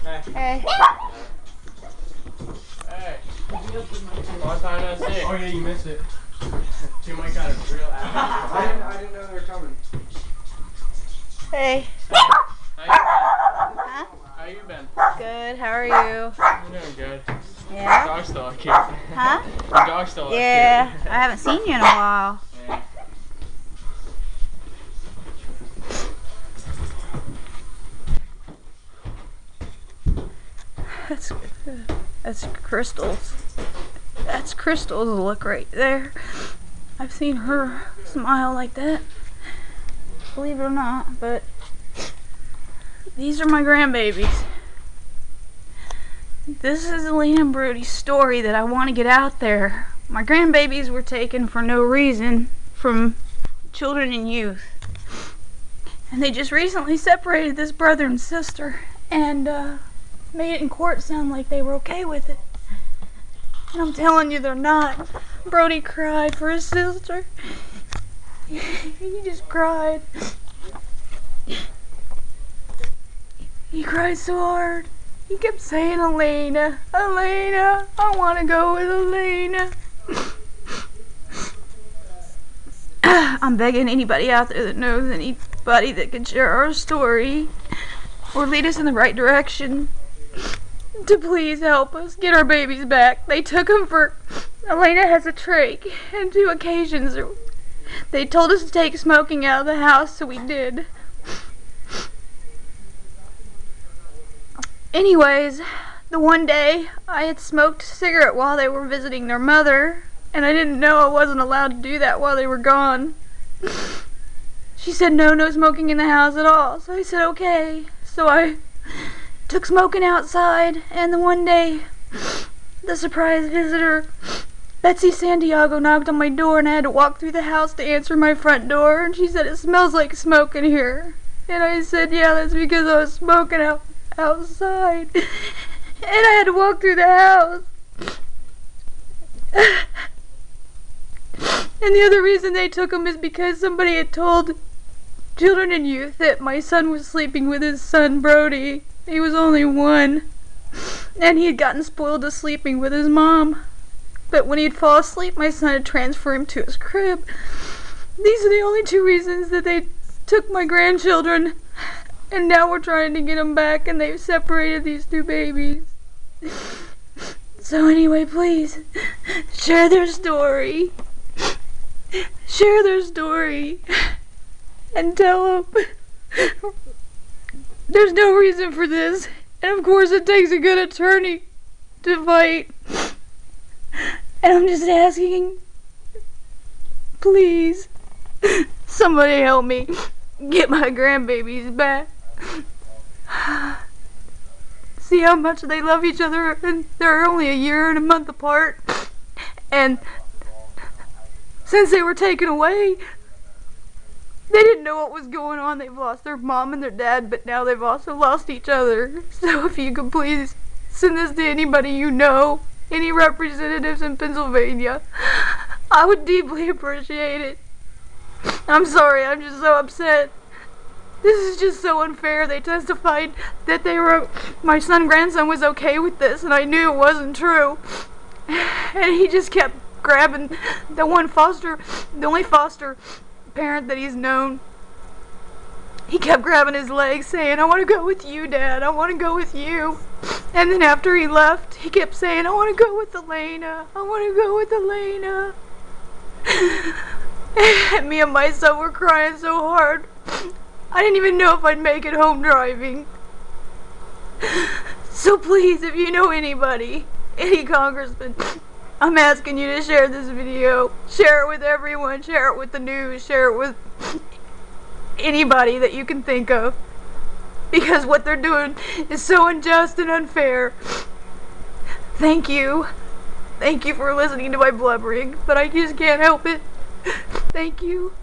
Hey. Hey. Long time no see. Oh yeah, you missed it. Two Mike got a real ass. I didn't know they were coming. Hey. How you been? Huh? How you been? Good. How are you? I'm doing good. Yeah. Dog's still cute. Huh? Your dog's still Yeah. cute. I haven't seen you in a while. Yeah. That's Crystal's. That's Crystal's look right there. I've seen her smile like that. Believe it or not, but these are my grandbabies. This is Elena and Brody's story that I want to get out there. My grandbabies were taken for no reason from children and youth. And they just recently separated this brother and sister and made it in court sound like they were okay with it. And I'm telling you, they're not. Brody cried for his sister. He just cried. He cried so hard. He kept saying, Elena, Elena, I want to go with Elena. I'm begging anybody out there that knows anybody that can share our story or lead us in the right direction to please help us get our babies back. They took them for... Elena has a trach, and 2 occasions they told us to take smoking out of the house, so we did. Anyways, the one day I had smoked a cigarette while they were visiting their mother, and I didn't know I wasn't allowed to do that while they were gone. She said no smoking in the house at all, so I said okay. So I took smoking outside, and the one day the surprise visitor, Betsy Santiago, knocked on my door, and I had to walk through the house to answer my front door, and she said, it smells like smoke in here. And I said, yeah, that's because I was smoking outside. And I had to walk through the house. And the other reason they took him is because somebody had told children and youth that my son was sleeping with his son Brody. He was only 1. And he had gotten spoiled to sleeping with his mom. But when he'd fall asleep, my son had transferred him to his crib. These are the only 2 reasons that they took my grandchildren. And now we're trying to get them back, and they've separated these 2 babies. So anyway, please, share their story. Share their story. And tell them there's no reason for this. And of course it takes a good attorney to fight. And I'm just asking, please, somebody help me get my grandbabies back. See how much they love each other, and they're only a year and a month apart. And since they were taken away, they didn't know what was going on. They've lost their mom and their dad, but now they've also lost each other. So if you could please send this to anybody you know, any representatives in Pennsylvania, I would deeply appreciate it. I'm sorry, I'm just so upset. This is just so unfair. They testified that my grandson was okay with this, and I knew it wasn't true. And he just kept grabbing the only foster parent that he's known. He kept grabbing his legs saying, I want to go with you, Dad, I want to go with you. And then after he left, he kept saying, I want to go with Elena, I want to go with Elena. And me and my son were crying so hard, I didn't even know if I'd make it home driving. So please, if you know anybody, any congressman, I'm asking you to share this video. Share it with everyone. Share it with the news. Share it with anybody that you can think of. Because what they're doing is so unjust and unfair. Thank you. Thank you for listening to my blubbering, but I just can't help it. Thank you.